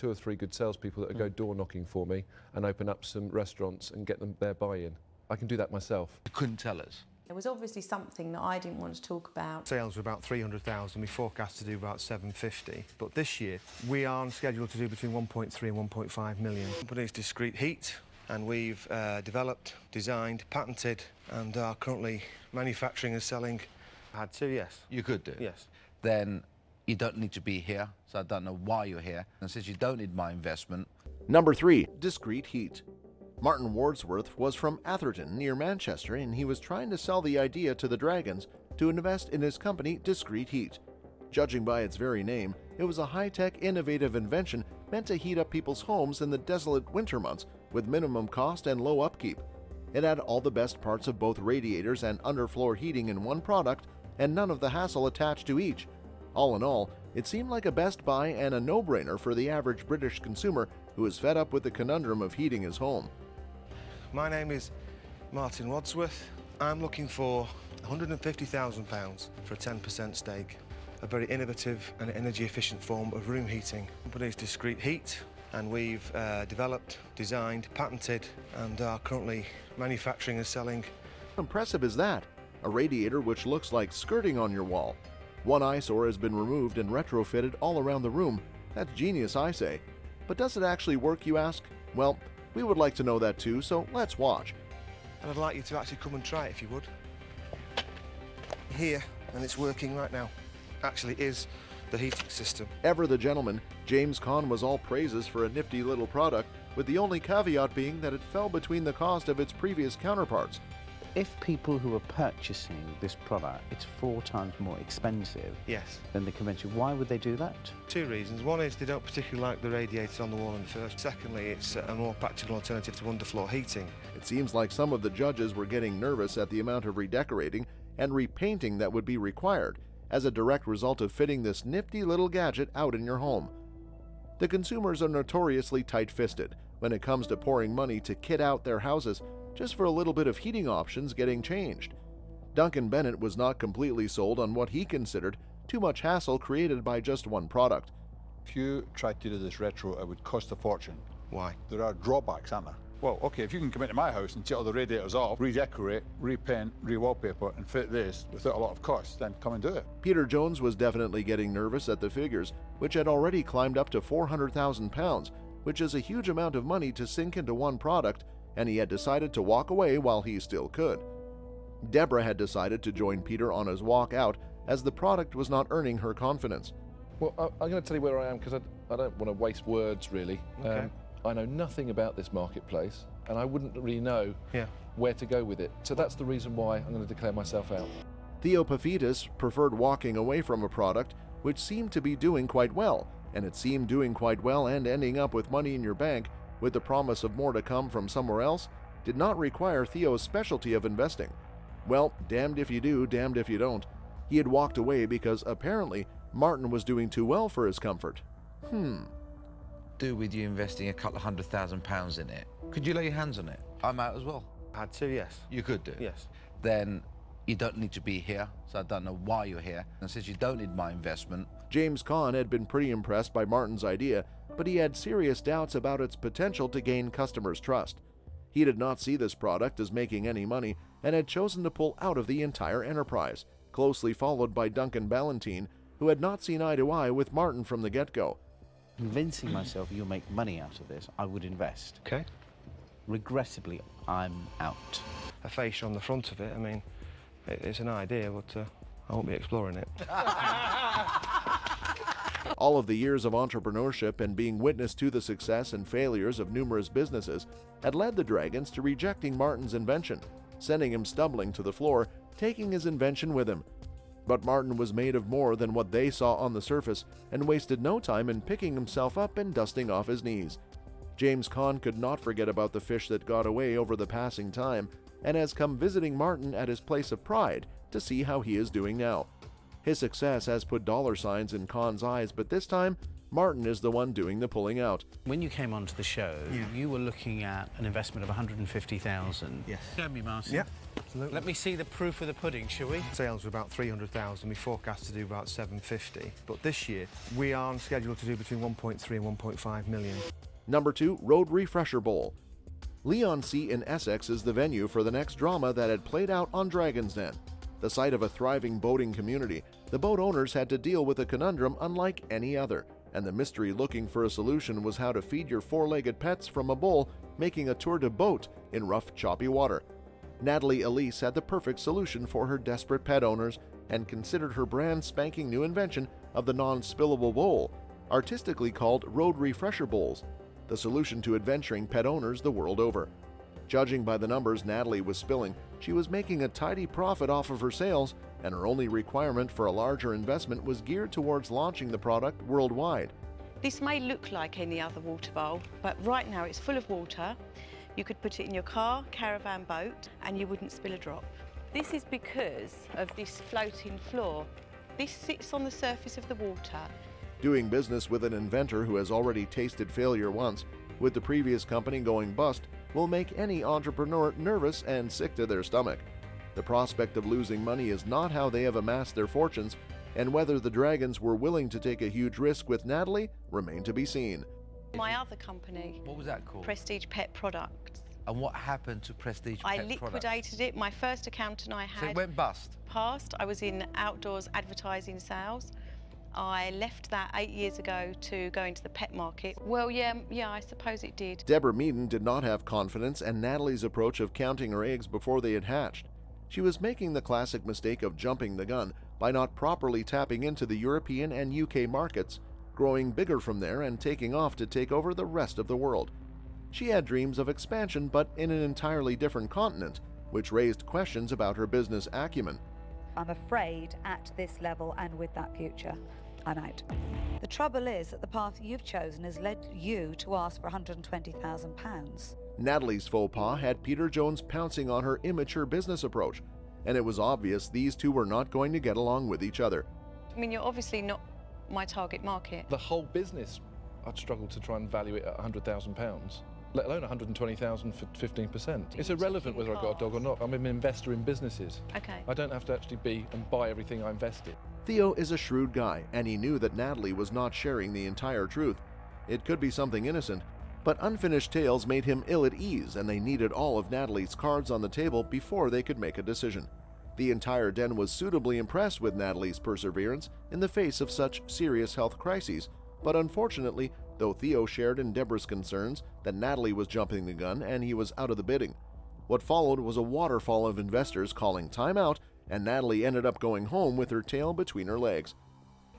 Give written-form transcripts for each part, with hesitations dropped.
2 or 3 good salespeople that go door knocking for me and open up some restaurants and get them their buy-in. I can do that myself. You couldn't tell us. There was obviously something that I didn't want to talk about. Sales were about 300,000. We forecast to do about 750. But this year, we are on schedule to do between 1.3 and 1.5 million. The company is Discreet Heat, and we've developed, designed, patented, and are currently manufacturing and selling. I had to, yes. You could do? Yes. Then you don't need to be here, so I don't know why you're here. And since you don't need my investment... Number 3. Discreet Heat. Martin Wordsworth was from Atherton, near Manchester, and he was trying to sell the idea to the Dragons to invest in his company, Discreet Heat. Judging by its very name, it was a high-tech, innovative invention meant to heat up people's homes in the desolate winter months with minimum cost and low upkeep. It had all the best parts of both radiators and underfloor heating in one product, and none of the hassle attached to each. All in all, it seemed like a best buy and a no-brainer for the average British consumer who is fed up with the conundrum of heating his home. My name is Martin Wadsworth. I'm looking for £150,000 for a 10% stake. A very innovative and energy-efficient form of room heating. The company is Discreet Heat, and we've developed, designed, patented, and are currently manufacturing and selling. How impressive is that? A radiator which looks like skirting on your wall. One eyesore has been removed and retrofitted all around the room. That's genius, I say. But does it actually work, you ask? Well, we would like to know that too, so let's watch. And I'd like you to actually come and try it if you would. Here, and it's working right now. Actually is the heating system. Ever the gentleman, James Caan was all praises for a nifty little product, with the only caveat being that it fell between the cost of its previous counterparts. If people who are purchasing this product, it's 4 times more expensive Yes. than the conventional, why would they do that? 2 reasons. One is they don't particularly like the radiator on the wall in the first. Secondly, it's a more practical alternative to underfloor heating. It seems like some of the judges were getting nervous at the amount of redecorating and repainting that would be required as a direct result of fitting this nifty little gadget out in your home. The consumers are notoriously tight-fisted when it comes to pouring money to kit out their houses just for a little bit of heating options getting changed. Duncan Bennett was not completely sold on what he considered too much hassle created by just one product. If you tried to do this retro, it would cost a fortune. Why? There are drawbacks, aren't there? Well, okay, if you can come into my house and take all the radiators off, redecorate, repaint, re-wallpaper, and fit this without a lot of cost, then come and do it. Peter Jones was definitely getting nervous at the figures, which had already climbed up to £400,000, which is a huge amount of money to sink into one product, and he had decided to walk away while he still could. Deborah had decided to join Peter on his walk out, as the product was not earning her confidence. Well, I'm going to tell you where I am because I don't want to waste words, really. Okay. I know nothing about this marketplace, and I wouldn't really know Yeah. where to go with it. So that's the reason why I'm going to declare myself out. Theo Paphitis preferred walking away from a product which seemed to be doing quite well, and it seemed doing quite well and ending up with money in your bank with the promise of more to come from somewhere else did not require Theo's specialty of investing. Well, damned if you do, damned if you don't. He had walked away because apparently Martin was doing too well for his comfort. Do with you investing a couple of £100,000 in it. Could you lay your hands on it? I'm out as well. I had to, yes. You could do? Yes. Then you don't need to be here, so I don't know why you're here. And since you don't need my investment... James Caan had been pretty impressed by Martin's idea, but he had serious doubts about its potential to gain customers' trust. He did not see this product as making any money and had chosen to pull out of the entire enterprise, closely followed by Duncan Ballantyne, who had not seen eye to eye with Martin from the get-go. Convincing myself you'll make money out of this, I would invest. Okay. Regrettably, I'm out. A fascia on the front of it, I mean, it's an idea, but I won't be exploring it. All of the years of entrepreneurship and being witness to the success and failures of numerous businesses had led the Dragons to rejecting Martin's invention, sending him stumbling to the floor, taking his invention with him. But Martin was made of more than what they saw on the surface and wasted no time in picking himself up and dusting off his knees. James Caan could not forget about the fish that got away over the passing time and has come visiting Martin at his place of pride to see how he is doing now. His success has put dollar signs in Caan's eyes, but this time, Martin is the one doing the pulling out. When you came onto the show, you were looking at an investment of 150,000. Yes. Show me, Martin. Yep, absolutely. Let me see the proof of the pudding, shall we? Sales were about 300,000. We forecast to do about 750. But this year, we are on schedule to do between 1.3 and 1.5 million. Number 2, Road Refresher Bowl. Leigh-on-Sea in Essex is the venue for the next drama that had played out on Dragon's Den. The site of a thriving boating community, the boat owners had to deal with a conundrum unlike any other, and the mystery looking for a solution was how to feed your four-legged pets from a bowl, making a tour de boat in rough, choppy water. Natalie Elise had the perfect solution for her desperate pet owners and considered her brand spanking new invention of the non-spillable bowl, artistically called Road Refresher Bowls, the solution to adventuring pet owners the world over. Judging by the numbers Natalie was spilling, she was making a tidy profit off of her sales, and her only requirement for a larger investment was geared towards launching the product worldwide. This may look like any other water bowl, but right now it's full of water. You could put it in your car, caravan, boat, and you wouldn't spill a drop. This is because of this floating floor. This sits on the surface of the water. Doing business with an inventor who has already tasted failure once, with the previous company going bust, will make any entrepreneur nervous and sick to their stomach. The prospect of losing money is not how they have amassed their fortunes, and whether the Dragons were willing to take a huge risk with Natalie remained to be seen. My other company, What was that called? Prestige Pet Products. And what happened to Prestige I Pet Products? liquidated it. My first accountant I So it had went bust? passed. I was in outdoors advertising sales. I left that 8 years ago to go into the pet market. Well, yeah, I suppose it did. Deborah Meaden did not have confidence in Natalie's approach of counting her eggs before they had hatched. She was making the classic mistake of jumping the gun by not properly tapping into the European and UK markets, growing bigger from there and taking off to take over the rest of the world. She had dreams of expansion, but in an entirely different continent, which raised questions about her business acumen. I'm afraid at this level and with that future, I'm out. The trouble is that the path you've chosen has led you to ask for £120,000. Natalie's faux pas had Peter Jones pouncing on her immature business approach, and it was obvious these two were not going to get along with each other. I mean, you're obviously not my target market. The whole business, I'd struggle to try and value it at £100,000, let alone £120,000 for 15%. It's irrelevant whether I've got a dog or not. I'm an investor in businesses. Okay. I don't have to actually be and buy everything I invest in. Theo is a shrewd guy, and he knew that Natalie was not sharing the entire truth. It could be something innocent, but unfinished tales made him ill at ease, and they needed all of Natalie's cards on the table before they could make a decision. The entire den was suitably impressed with Natalie's perseverance in the face of such serious health crises, but unfortunately, though Theo shared in Deborah's concerns that Natalie was jumping the gun and he was out of the bidding. What followed was a waterfall of investors calling time out, and Natalie ended up going home with her tail between her legs.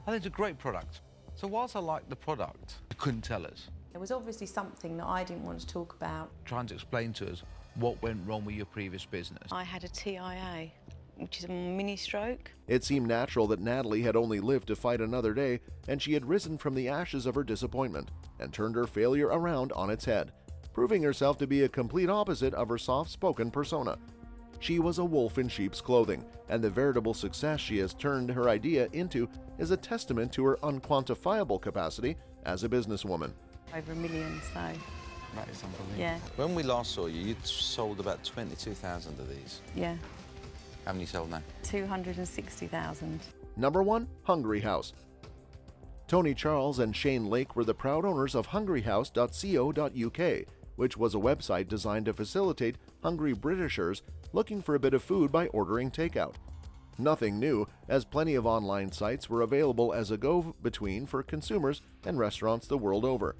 I think it's a great product. So whilst I liked the product, you couldn't tell us. There was obviously something that I didn't want to talk about. Trying to explain to us what went wrong with your previous business. I had a TIA, which is a mini stroke. It seemed natural that Natalie had only lived to fight another day, and she had risen from the ashes of her disappointment and turned her failure around on its head, proving herself to be a complete opposite of her soft-spoken persona. She was a wolf in sheep's clothing, and the veritable success she has turned her idea into is a testament to her unquantifiable capacity as a businesswoman. Over $1 million, so That is unbelievable. yeah, When we last saw you, you'd sold about 22,000 of these. yeah, How many sold now? 260,000. Number 1, Hungry House. Tony Charles and Shane Lake were the proud owners of hungryhouse.co.uk, which was a website designed to facilitate hungry Britishers looking for a bit of food by ordering takeout. Nothing new, as plenty of online sites were available as a go-between for consumers and restaurants the world over.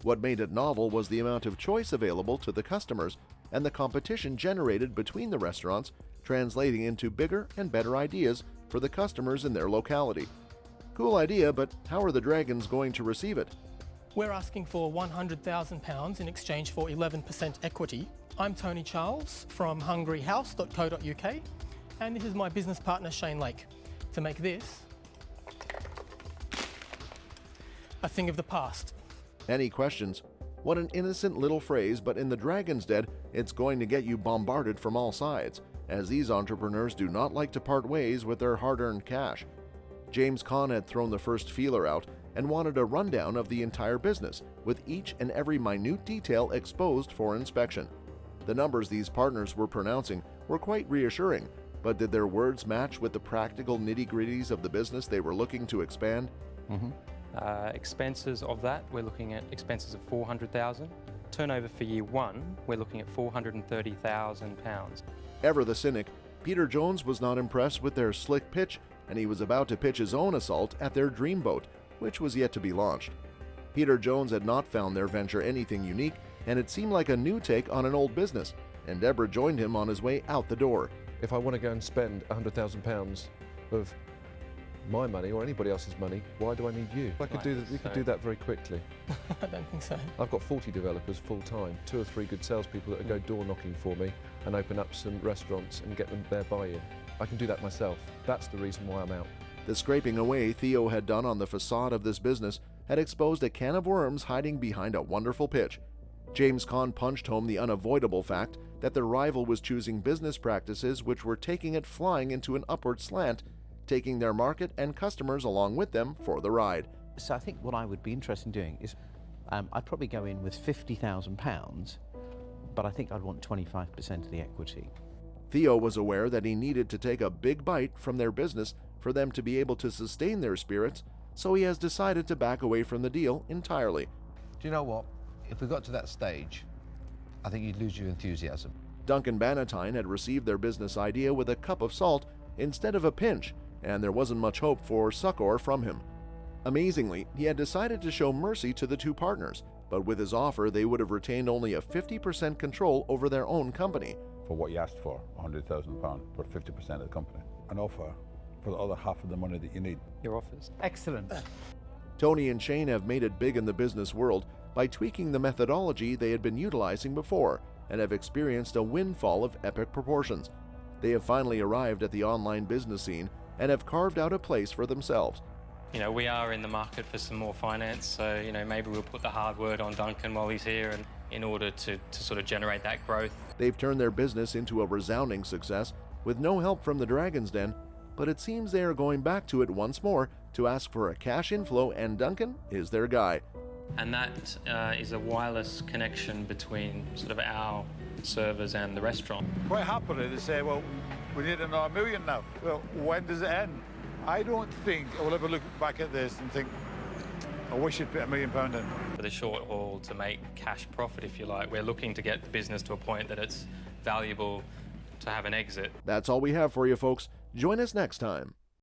What made it novel was the amount of choice available to the customers and the competition generated between the restaurants, translating into bigger and better ideas for the customers in their locality. Cool idea, but how are the Dragons going to receive it? We're asking for £100,000 in exchange for 11% equity. I'm Tony Charles from hungryhouse.co.uk, and this is my business partner Shane Lake. To make this a thing of the past. Any questions? What an innocent little phrase, but in the Dragon's Den, it's going to get you bombarded from all sides, as these entrepreneurs do not like to part ways with their hard-earned cash. James Caan had thrown the first feeler out, and wanted a rundown of the entire business, with each and every minute detail exposed for inspection. The numbers these partners were pronouncing were quite reassuring, but did their words match with the practical nitty-gritties of the business they were looking to expand? Expenses of that, we're looking at expenses of $400,000. Turnover for year one, we're looking at £430,000. Ever the cynic, Peter Jones was not impressed with their slick pitch, and he was about to pitch his own assault at their dream boat, which was yet to be launched. Peter Jones had not found their venture anything unique, and it seemed like a new take on an old business, and Deborah joined him on his way out the door. If I want to go and spend £100,000 of my money or anybody else's money, why do I need you? I could do that. We could do that very quickly. I don't think so. I've got 40 developers full time, 2 or 3 good salespeople that go door knocking for me and open up some restaurants and get them their buy-in. I can do that myself. That's the reason why I'm out. The scraping away Theo had done on the facade of this business had exposed a can of worms hiding behind a wonderful pitch. James Caan punched home the unavoidable fact that their rival was choosing business practices which were taking it flying into an upward slant, taking their market and customers along with them for the ride. So I think what I would be interested in doing is I'd probably go in with £50,000, but I think I'd want 25% of the equity. Theo was aware that he needed to take a big bite from their business for them to be able to sustain their spirits, so he has decided to back away from the deal entirely. Do you know what? If we got to that stage, I think you'd lose your enthusiasm. Duncan Bannatyne had received their business idea with a cup of salt instead of a pinch, and there wasn't much hope for succor from him. Amazingly, he had decided to show mercy to the 2 partners, but with his offer they would have retained only a 50% control over their own company. For what you asked for, £100,000 for 50% of the company. An offer for the other half of the money that you need. Your offers. Excellent. Tony and Shane have made it big in the business world by tweaking the methodology they had been utilizing before and have experienced a windfall of epic proportions. They have finally arrived at the online business scene and have carved out a place for themselves. You know, we are in the market for some more finance, so, you know, maybe we'll put the hard word on Duncan while he's here and in order to sort of generate that growth. They've turned their business into a resounding success with no help from the Dragon's Den, but it seems they are going back to it once more to ask for a cash inflow, and Duncan is their guy. And that is a wireless connection between sort of our servers and the restaurant. Quite happily they say, well, we need another $1 million now. Well, when does it end? I don't think I will ever look back at this and think, I wish you'd put £1 million in. For the short haul, to make cash profit, if you like, we're looking to get the business to a point that it's valuable to have an exit. That's all we have for you, folks. Join us next time.